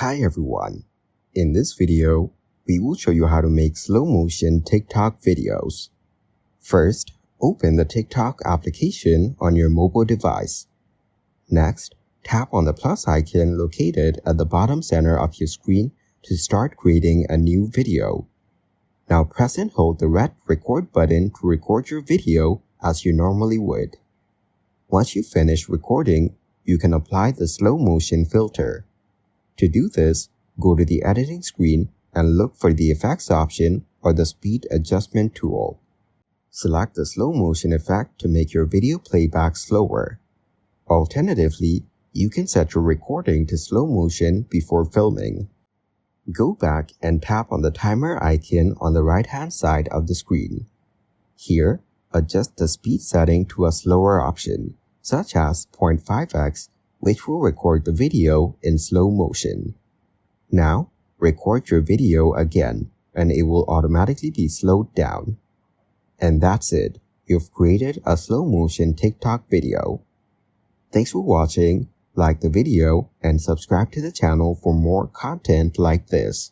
Hi everyone. In this video, we will show you how to make slow motion TikTok videos. First, open the TikTok application on your mobile device. Next, tap on the plus icon located at the bottom center of your screen to start creating a new video. Now press and hold the red record button to record your video as you normally would. Once you finish recording, you can apply the slow motion filter. To do this, go to the editing screen and look for the effects option or the speed adjustment tool. Select the slow motion effect to make your video playback slower. Alternatively, you can set your recording to slow motion before filming. Go back and tap on the timer icon on the right-hand side of the screen. Here, adjust the speed setting to a slower option, such as 0.5x, which will record the video in slow motion. Now, record your video again, and it will automatically be slowed down. And that's it. You've created a slow motion TikTok video. Thanks for watching. Like the video and subscribe to the channel for more content like this.